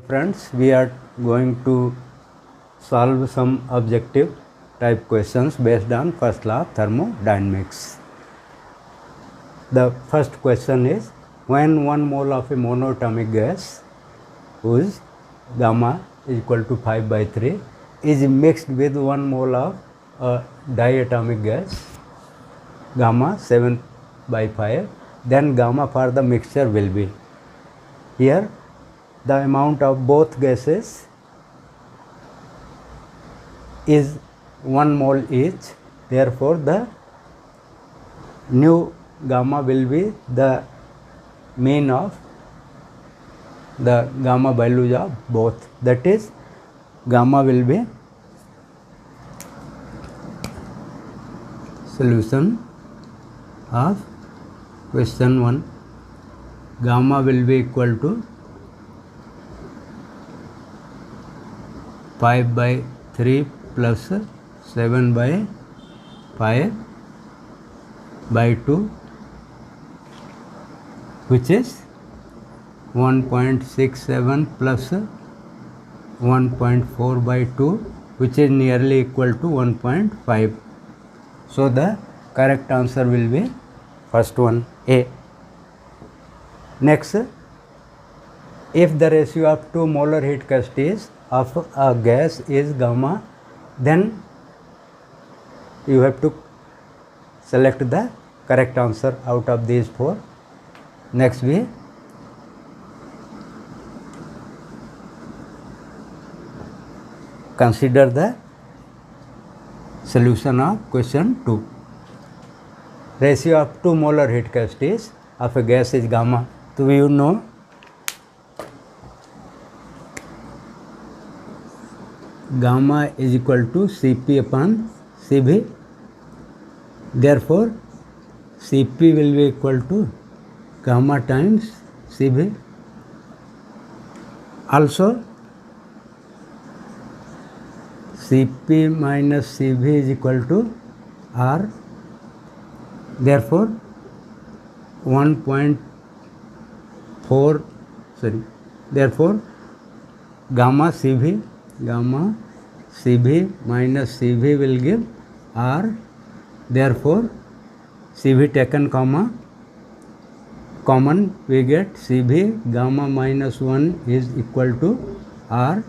friends, we are going to solve some objective type questions based on first law of thermodynamics. The first question is, when 1 mole of a monatomic gas whose gamma is equal to 5/3 is mixed with 1 mole of a diatomic gas gamma 7/5, then gamma for the mixture will be. Here the amount of both gases is 1 mole each, therefore the new gamma will be the mean of the gamma values of both, that is gamma will be solution of question 1. Gamma will be equal to 5/3 plus 7/5/2, which is 1.67 plus 1.4/2, which is nearly equal to 1.5. So the correct answer will be first one, A. Next, if the ratio of 2 molar heat capacities of a gas is gamma, then you have to select the correct answer out of these 4. Next, we consider the solution of question 2. Ratio of 2 molar heat capacities of a gas is gamma. So you know gamma is equal to Cp upon Cv. Therefore, Cp will be equal to gamma times Cv. Also, Cp minus Cv is equal to R. Therefore, 1.4, therefore gamma Cv minus Cv will give R. Therefore, Cv taken common, we get Cv gamma minus 1 is equal to R.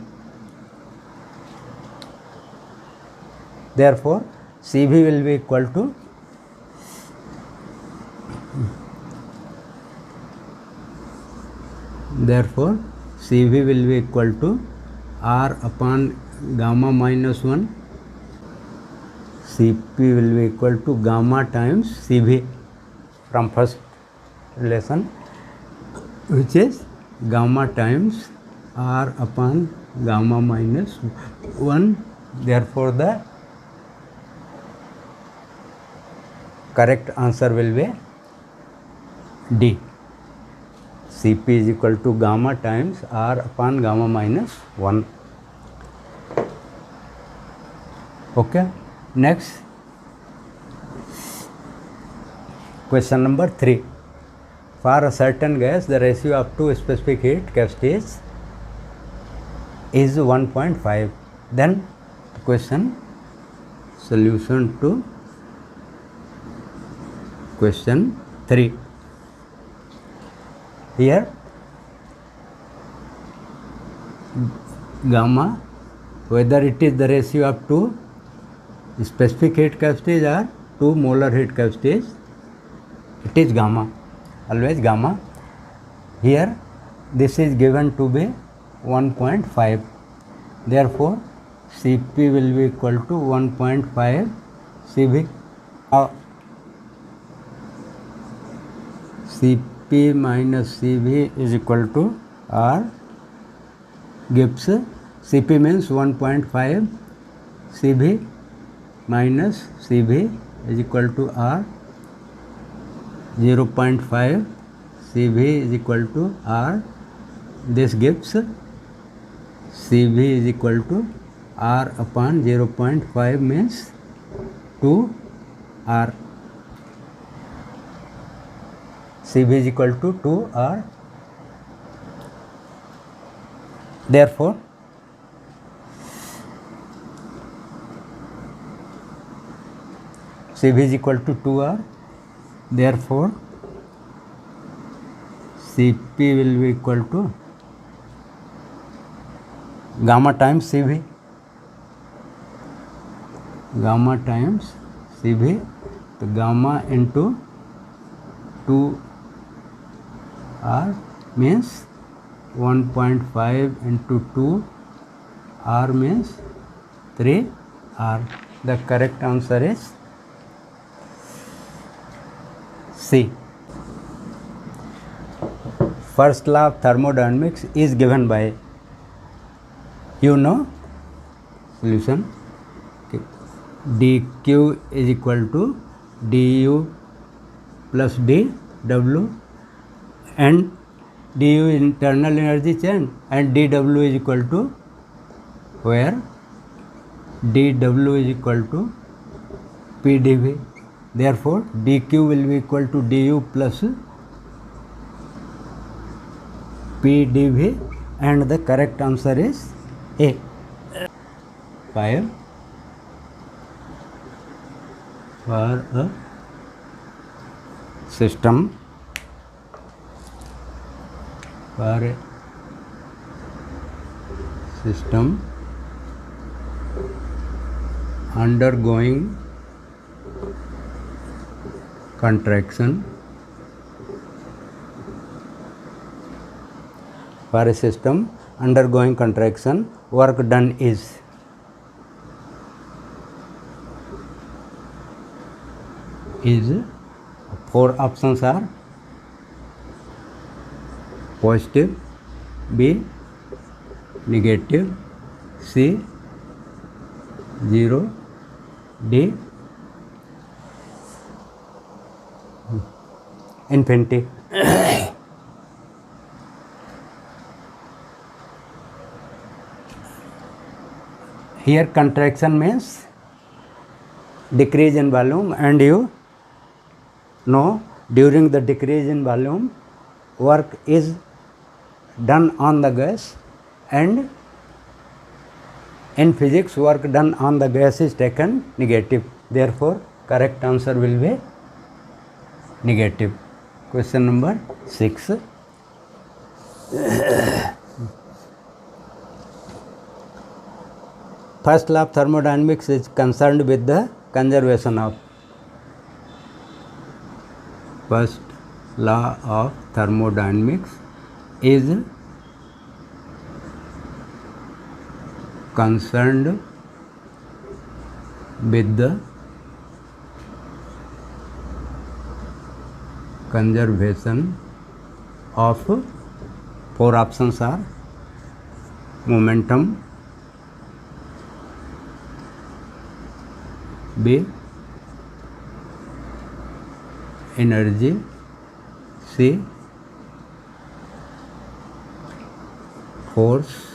Therefore, Cv will be equal to R upon gamma minus 1. Cp will be equal to gamma times Cv from first relation, which is gamma times R upon gamma minus 1. Therefore, the correct answer will be D. Cp is equal to gamma times R upon gamma minus 1. Okay. Next, question number 3. For a certain gas, the ratio of 2 specific heat capacities is 1.5. Then question, solution to question 3. Here gamma, whether it is the ratio of 2 specific heat capacities or 2 molar heat capacities, it is gamma, always gamma. Here this is given to be 1.5. Therefore, Cp will be equal to 1.5 Cv. Cp minus Cv is equal to R, gives Cp means 1.5 Cv minus Cv is equal to R. 0.5 Cv is equal to R. This gives Cv is equal to R upon 0.5 means 2 R. Cv is equal to 2 R. Therefore, Cv is equal to 2R. Therefore, Cp will be equal to gamma times Cv. Gamma times Cv. तो gamma into 2R means 1.5 into 2 R means 3R. The correct answer is C. First law of thermodynamics is given by, solution, dq is equal to du plus dw, and du is internal energy change and dw is equal to where dw is equal to pdv. Therefore, dq will be equal to du plus pdv, and the correct answer is A. 5. For a system undergoing contraction, for a system undergoing contraction, work done is four options are positive, B negative, C 0, D infinity. Here contraction means decrease in volume, and you know during the decrease in volume work is done on the gas, and in physics work done on the gas is taken negative. Therefore, correct answer will be negative. Question number 6. First law of thermodynamics is concerned with the conservation of. First law of thermodynamics is concerned with the conservation of, four options are momentum, B energy, C force,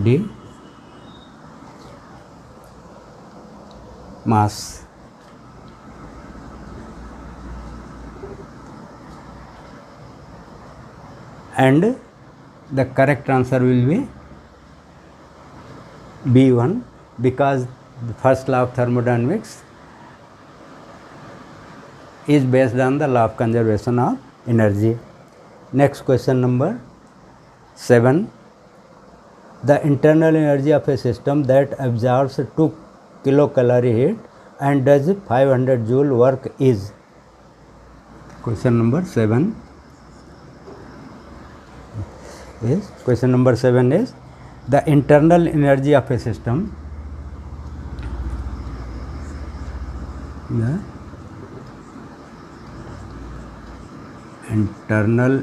D mass. And the correct answer will be B1, because the first law of thermodynamics is based on the law of conservation of energy. Next question number 7. The internal energy of a system that absorbs 2 kilocalorie heat and does 500 joule work is. Question number 7 is the internal energy of a system internal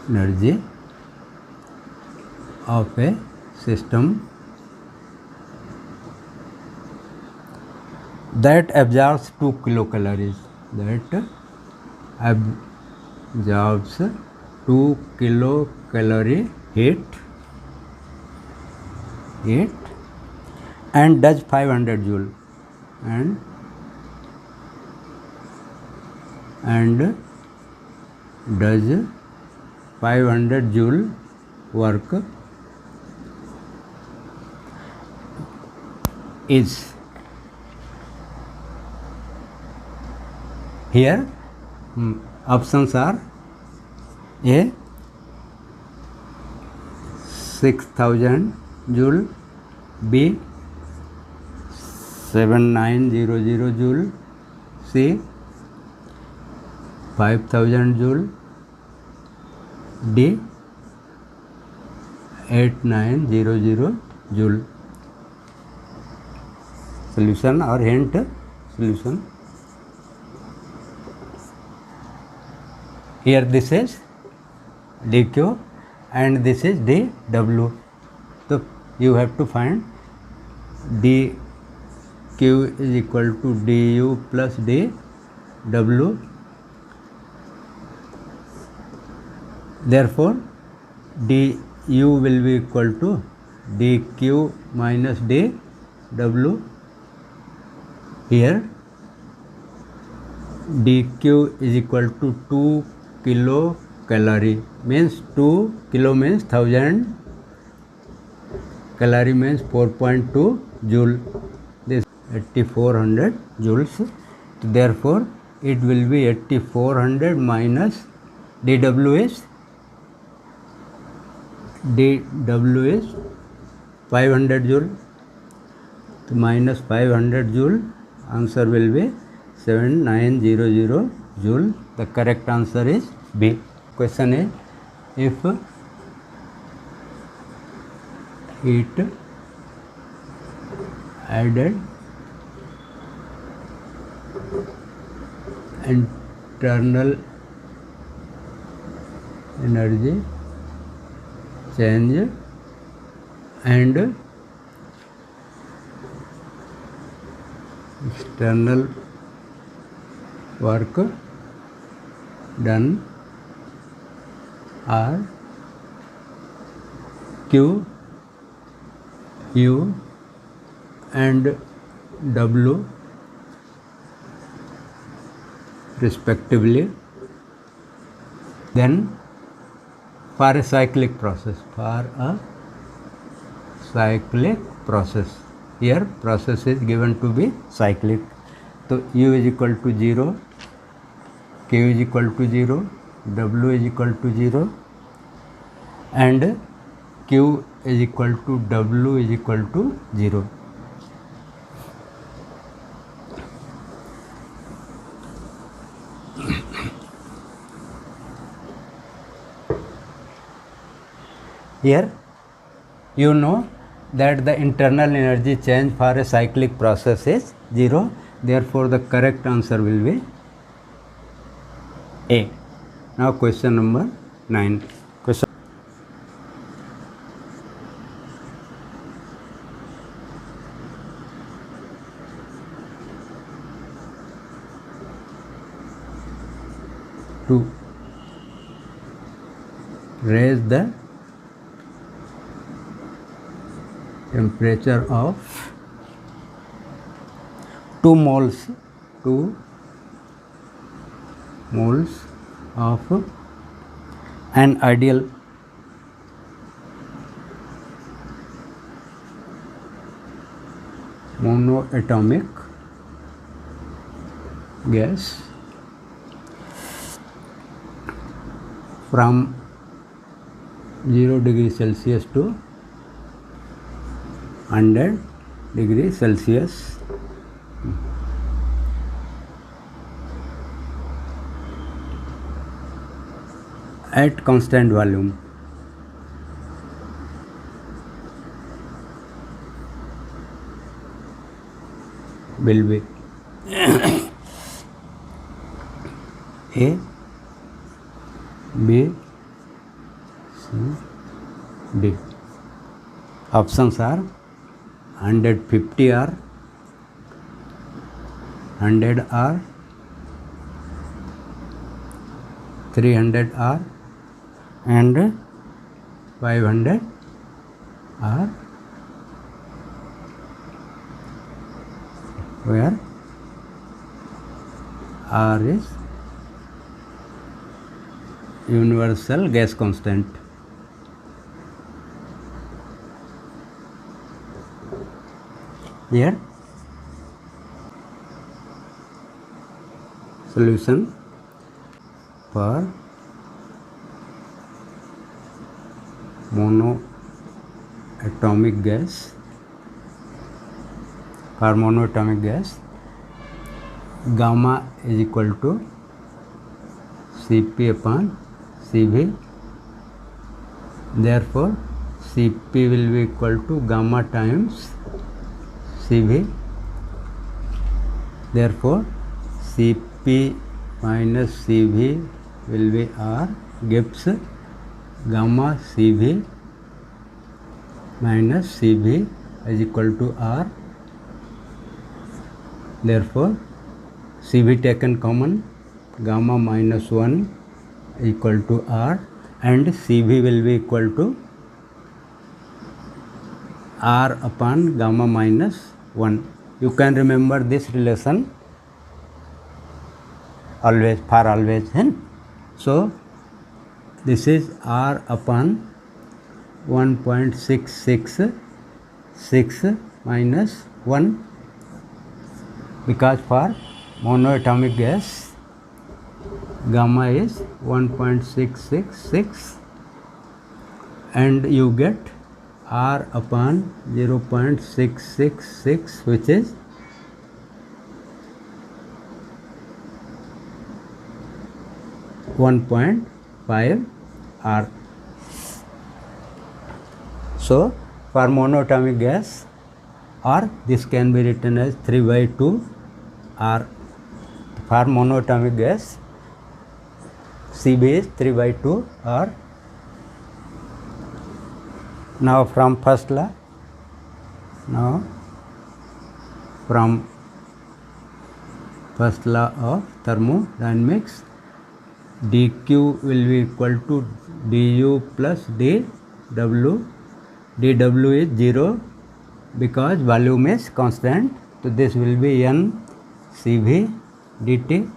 energy of a system that absorbs 2 kilocalories, that absorbs 2 kilocalorie heat and does 500 joule and does 500 joule work is. Here options are A 6000 joule, B 7900 joule, C 5000 joule, D 8900 joule. Solution or hint solution. Here this is dq and this is dw. So you have to find dq is equal to du plus dw. Therefore du will be equal to dq minus dw. Here dq is equal to 2 kilocalorie, means 2 kilo means 1000, calorie means 4.2 joule. This 8400 joules. Therefore it will be 8400 minus dw is 500 joule. So minus 500 joule, answer will be 7900 joule. The correct answer is B. Question is, if heat added internal energy change and external work done are Q, U and W respectively, then for a cyclic process, here process is given to be cyclic. So U is equal to 0, Q is equal to 0, W is equal to 0 and Q is equal to W is equal to 0. Here you know that the internal energy change for a cyclic process is 0. Therefore the correct answer will be A. Now question number 9. Question to raise the temperature of 2 moles of an ideal monoatomic gas from 0 degrees Celsius to 100 degrees Celsius at constant volume. Will be A, B, C, D. Options are 150 R, 100 R, 300 R and 500 R, where R is universal gas constant. Here solution for monoatomic gas. For monoatomic gas, gamma is equal to Cp upon Cv. Therefore, Cp will be equal to gamma times Cv. Therefore, Cp minus Cv will be R, gives gamma Cv minus Cv is equal to R. Therefore, Cv taken common, gamma minus 1 equal to R, and Cv will be equal to R upon gamma minus 1. You can remember this relation always, for always. So, this is R upon 1.666 minus 1, because for monoatomic gas gamma is 1.666 and you get R upon 0.666, which is 1.5 R. So, for monoatomic gas, or this can be written as 3/2 R. For monoatomic gas, Cv is 3/2 R. Now from first law, of thermodynamics, dq will be equal to du plus dw. dw is 0 because volume is constant, so this will be n Cv dt.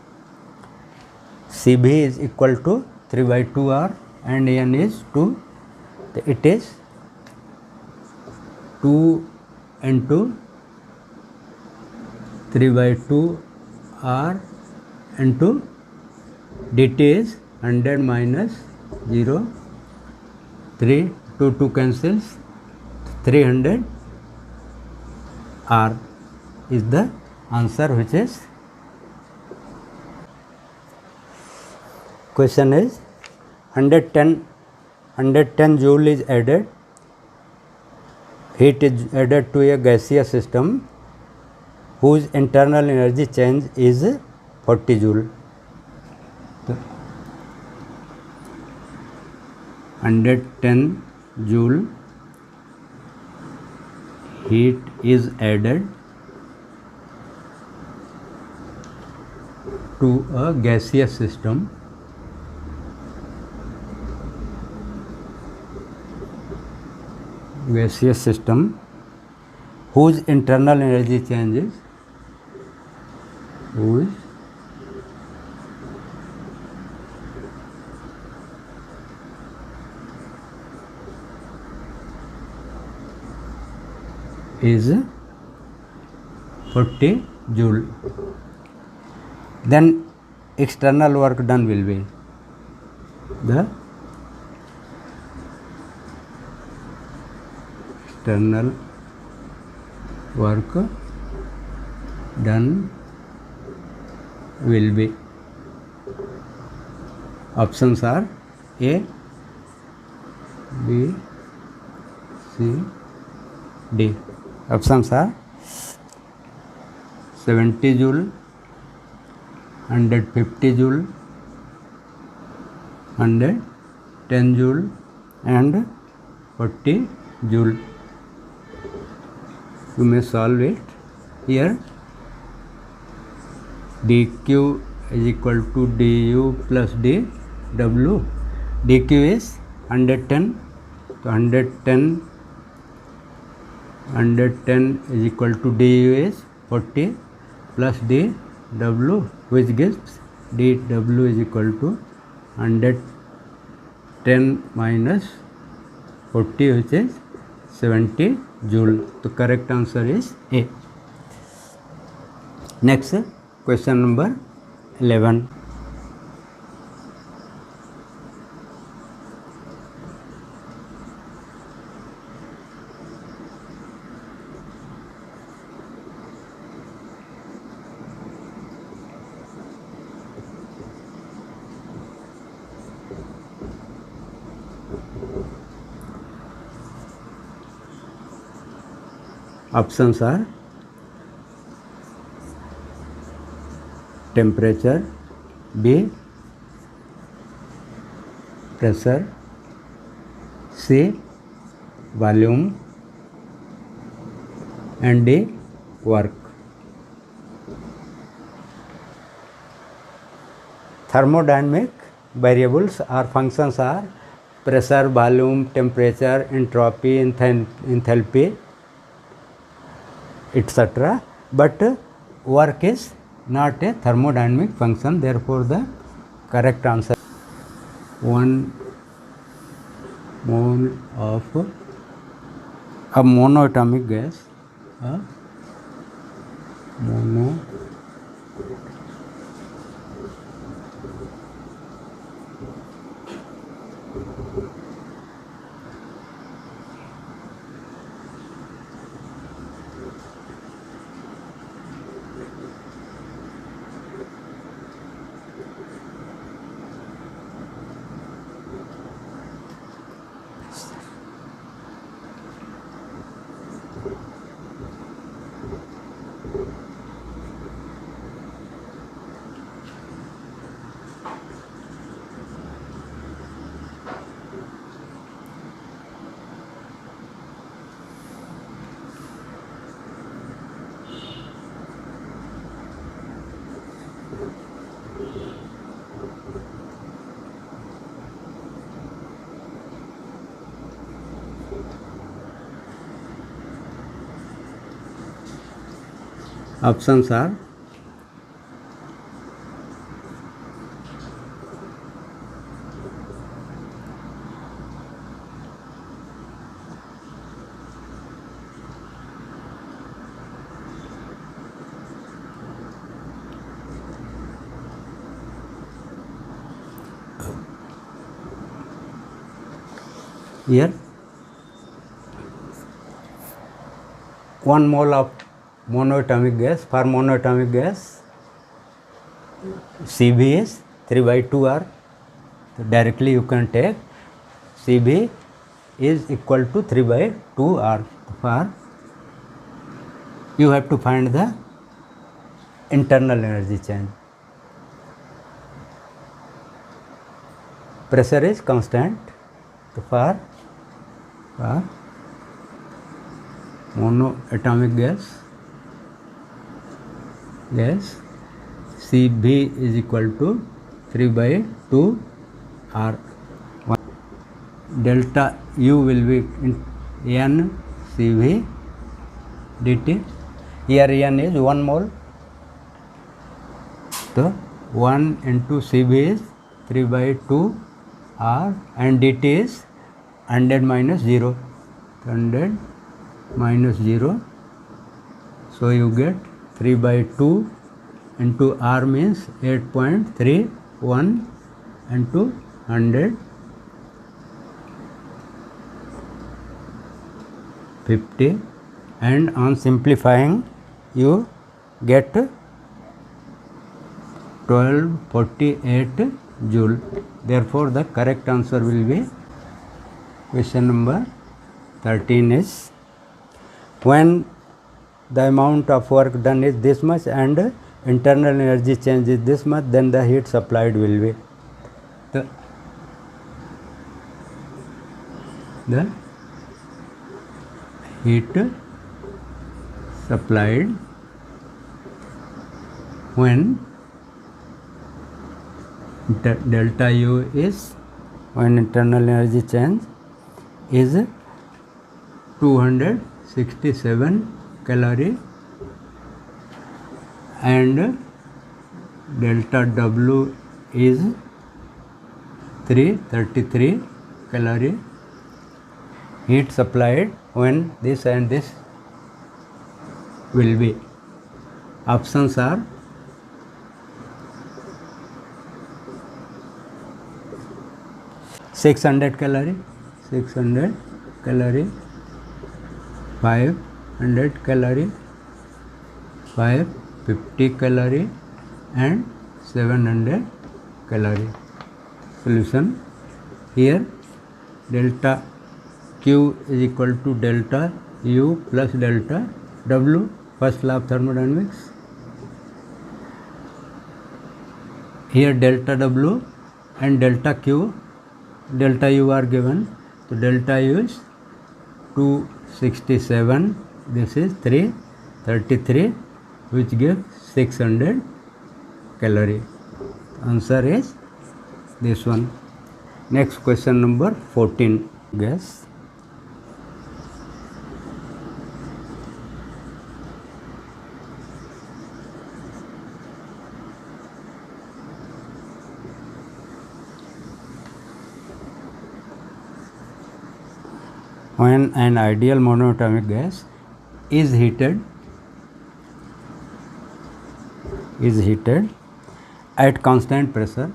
Cv is equal to 3/2 R and n is 2. It is 2 into 3/2 R into dt is 100 minus 0. 3, 2 cancels, 300 R is the answer, which is. Question is 110 joule is added, heat is added to a gaseous system whose internal energy change is 40 joule. 110 joule heat is added to a gaseous system whose internal energy change is 40 joule. Then external work done will be the external work done will be, options are A, B, C, D. Options are 70 joule, 150 joule, 110 joule and 40 joule. You may solve it. Here dq is equal to du plus dw. dq is 110, so 110 is equal to du is 40 plus dw, which gives dw is equal to 110 10 minus 40 which is 70 joule. The correct answer is A. Next question number 11. Options are temperature, B pressure, C volume, and D work. Thermodynamic variables or functions are pressure, volume, temperature, entropy, enthalpy, etc. But work is not a thermodynamic function, therefore the correct answer 1 mole of a monoatomic gas, options are here 1 mole of monoatomic gas. For monoatomic gas, Cv is 3/2R. So directly you can take Cv is equal to 3/2R. For you have to find the internal energy change. Pressure is constant. So for monoatomic gas Cv is equal to 3/2R. Delta U will be N Cv dt. Here N is 1 mole. So 1 into Cv is 3/2R and dt is 100 minus 0. 100 minus 0. So you get 3/2 into R means 8.31 into 100 50, and on simplifying you get 1248 joule. Therefore the correct answer will be question number 13 is when the amount of work done is this much and internal energy change is this much, then the heat supplied will be the heat supplied when delta U is when internal energy change is 267 calorie and delta W is 333 calorie heat supplied when this and this will be. Options are 600 calorie, 500 calorie, 550 calorie and 700 calorie. Solution: here delta Q is equal to delta U plus delta W, first law of thermodynamics. Here delta W and delta Q, delta U are given. So delta U is 267, this is 333, which gives 600 calorie. Answer is this one. Next question number 14. Guess. When an ideal monoatomic gas is heated at constant pressure,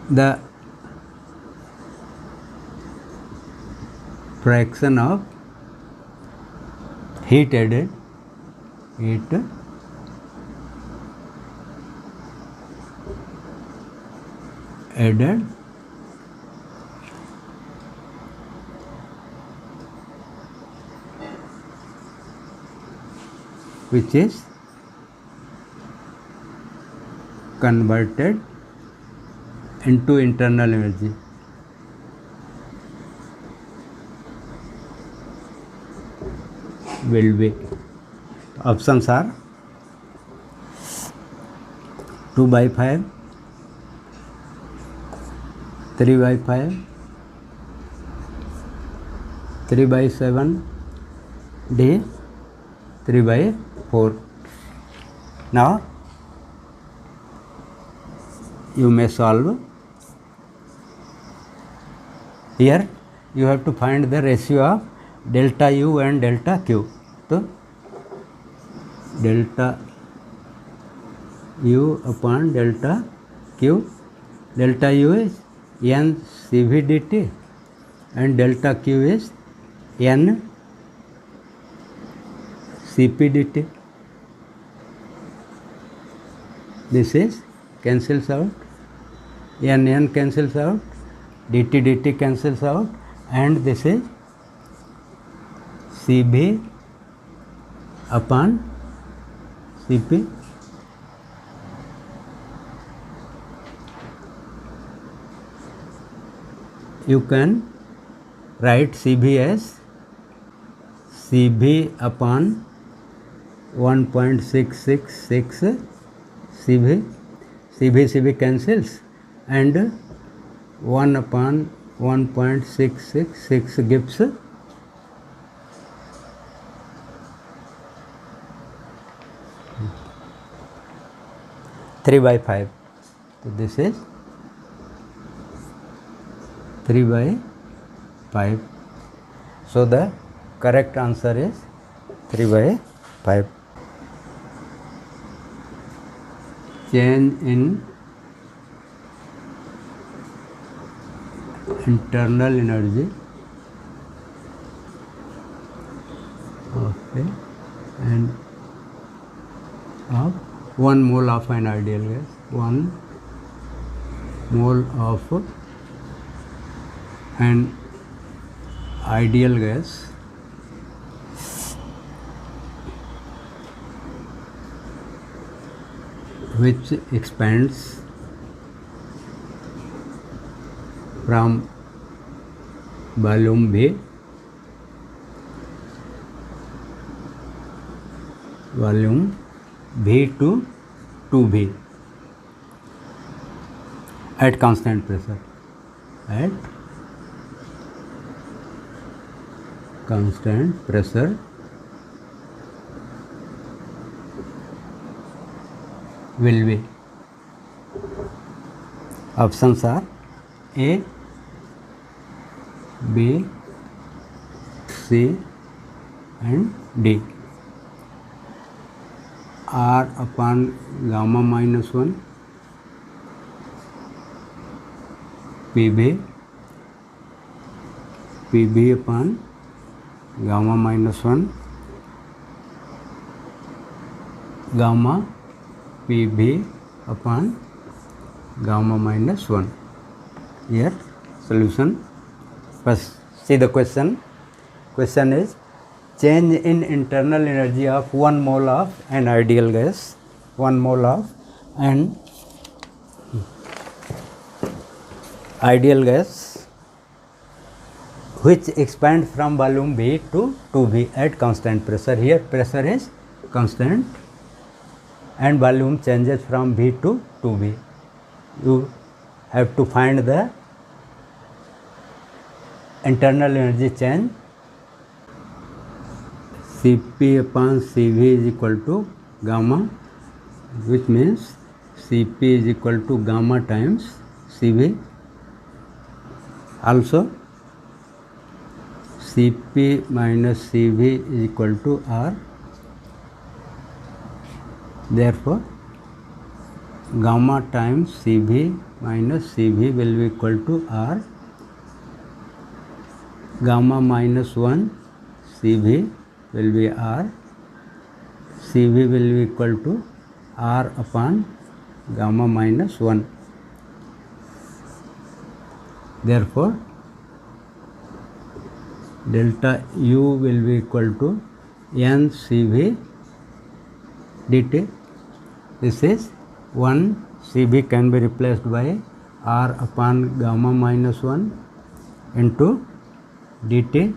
the fraction of heat added which is converted into internal energy. Will be. Options are 2/5, 3/5, 3/7, D, 3/4. Now you may solve. Here you have to find the ratio of delta U and delta Q. So delta U upon delta Q, delta U is N CV dt and delta Q is N CP dt. This is cancels out, N cancels out, dt cancels out, and this is CB upon CP. You can write CB as CB upon 1.666 CB cancels, and 1 upon 1.666 gives 3/5. So this is 3/5. So the correct answer is 3/5. Change in internal energy and of 1 mole of an ideal gas, 1 mole of an ideal gas which expands from volume V to 2V at constant pressure. constant pressure will be? Options are A, B, C and D. R upon gamma minus 1, PB upon gamma minus 1, gamma PB upon gamma minus 1. Here solution. First see the question. Question is change in internal energy of 1 mole of an ideal gas, 1 mole of an ideal gas which expands from volume V to 2V at constant pressure. Here pressure is constant and volume changes from V to 2V. You have to find the internal energy change. Cp upon Cv is equal to gamma, which means Cp is equal to gamma times Cv. Also Cp minus Cv is equal to R. Therefore gamma times Cv minus Cv will be equal to R. Gamma minus 1 Cv will be R. Cv will be equal to R upon gamma minus 1. Therefore delta U will be equal to N Cv dt. This is 1 Cv can be replaced by R upon gamma minus 1 into dt,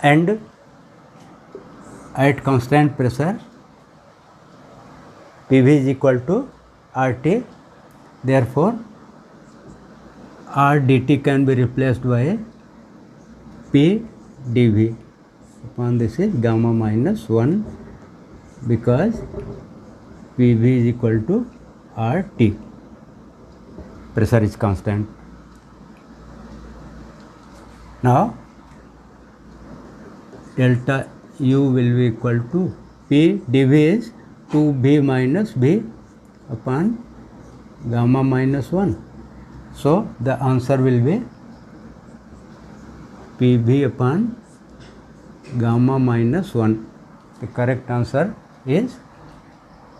and at constant pressure PV is equal to RT. Therefore R dt can be replaced by P dV. Upon this is gamma minus 1 because PV is equal to RT. Pressure is constant. Now delta U will be equal to P dV is 2V minus V upon gamma minus 1. So the answer will be PV upon gamma minus 1. The correct answer is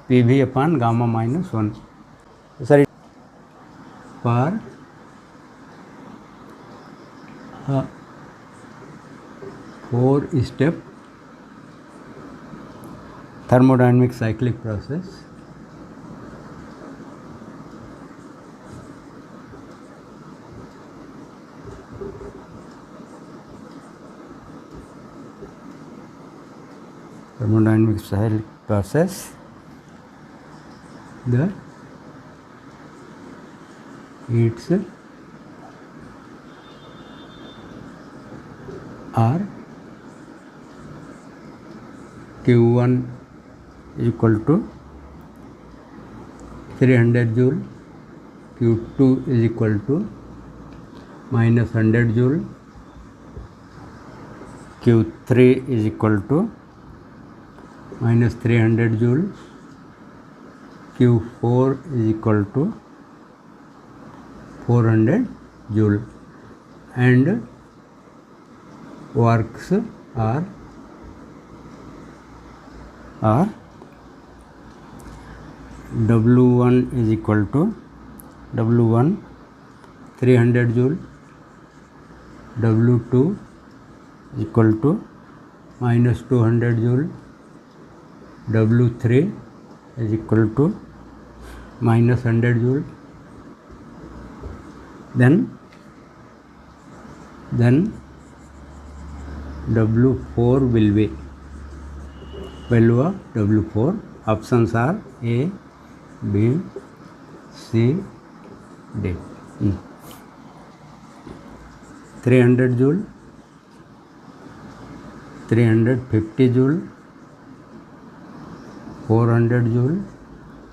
PV upon gamma minus 1. Sorry, for a 4-step thermodynamic cyclic process, the heats are Q1 is equal to 300 joule, Q2 is equal to minus 100 joule, Q3 is equal to minus 300 joule, Q4 is equal to 400 joule, and works are W1 is equal to W1 300 joule, W2 is equal to minus 200 joule, W3 is equal to minus 100 joule. Then W4 will be value of W4. Options are A, B, C, D. 300 joule, 350 joule, 400 joule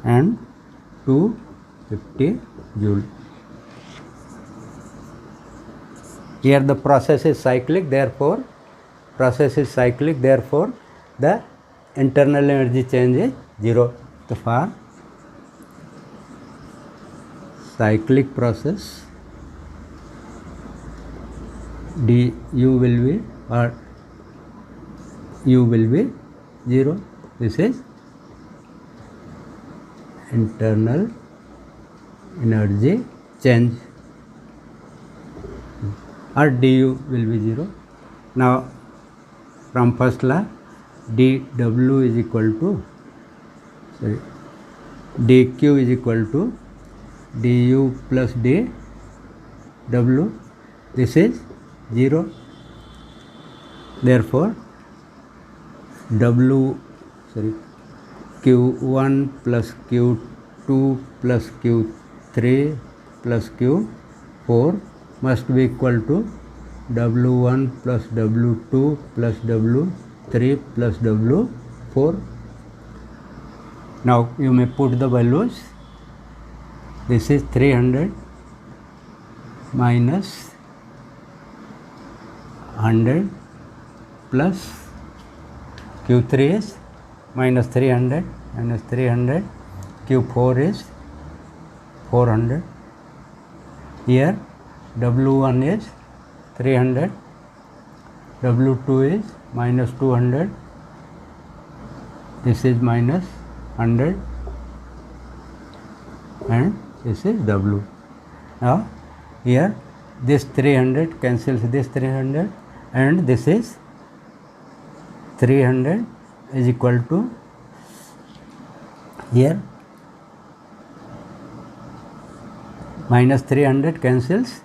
and 250 joule. Here the process is cyclic, therefore the internal energy change is 0. So for cyclic process, du will be or u will be 0. This is internal energy change, or du will be 0. Now from first law, dW is equal to dQ is equal to du plus dW. This is 0. Therefore Q1 plus Q2 plus Q3 plus Q4 must be equal to W1 plus W2 plus W3 plus W4. Now you may put the values. This is 300 minus 100 plus Q3 is minus 300 minus 300, Q4 is 400. Here W1 is 300, W2 is minus 200, this is minus 100 and this is W. Now here this 300 cancels this 300 and this is 300 is equal to, here minus 300 cancels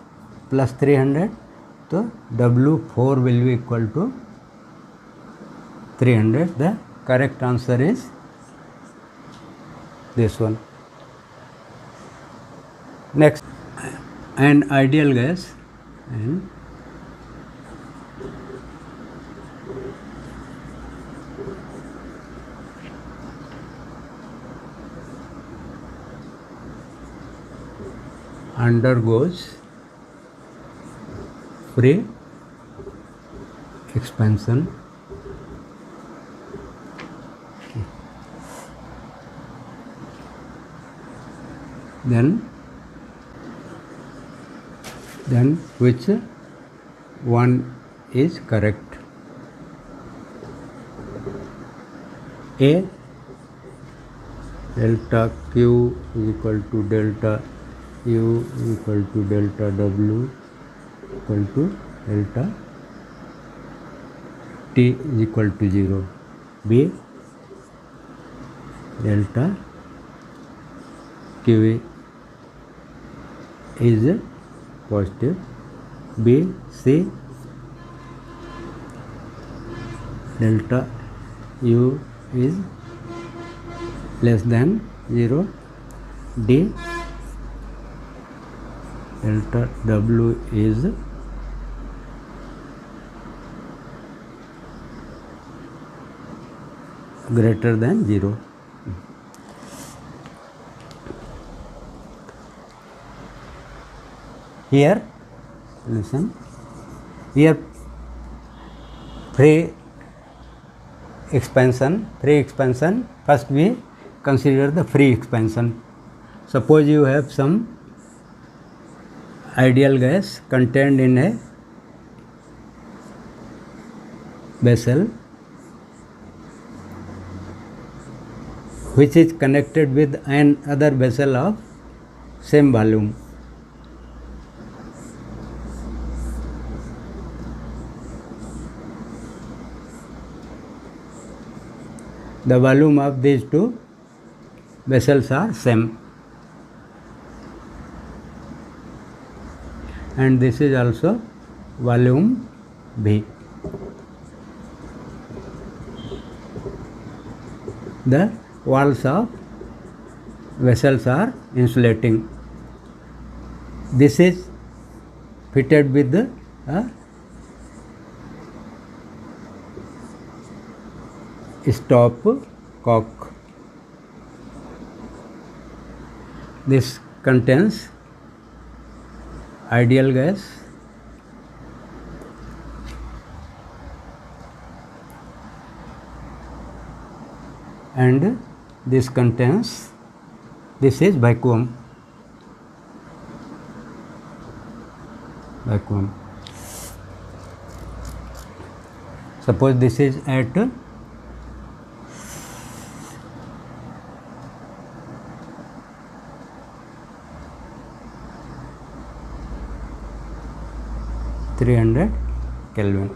plus 300, so W4 will be equal to 300. The correct answer is this one. Next, an ideal gas and undergoes free expansion. Then which one is correct? A, delta Q is equal to delta U equal to delta W equal to delta T is equal to 0. B, delta Q is positive. B, C, delta U is less than 0. D, delta W is greater than 0. Here, listen, here free expansion, first we consider the free expansion. Suppose you have some ideal gas contained in a vessel which is connected with another vessel of same volume. The volume of these two vessels are same, and this is also volume V. The walls of vessels are insulating. This is fitted with the a stop cock. This contains ideal gas and this contains, this is vacuum. Suppose this is at 300 Kelvin.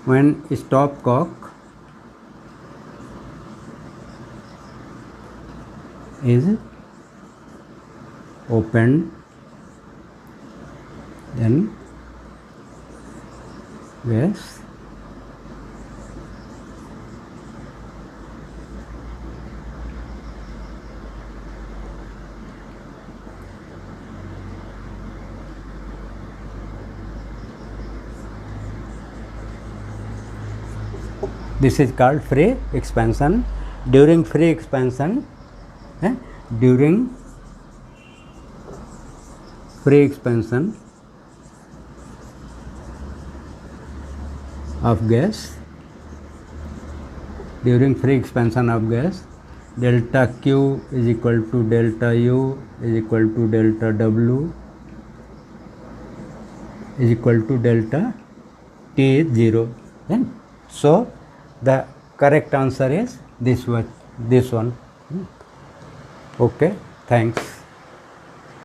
When stopcock is opened, then gas this is called free expansion. During free expansion, of gas, delta Q is equal to delta U is equal to delta W is equal to delta T is 0. Then so the correct answer is this one. Okay, thanks.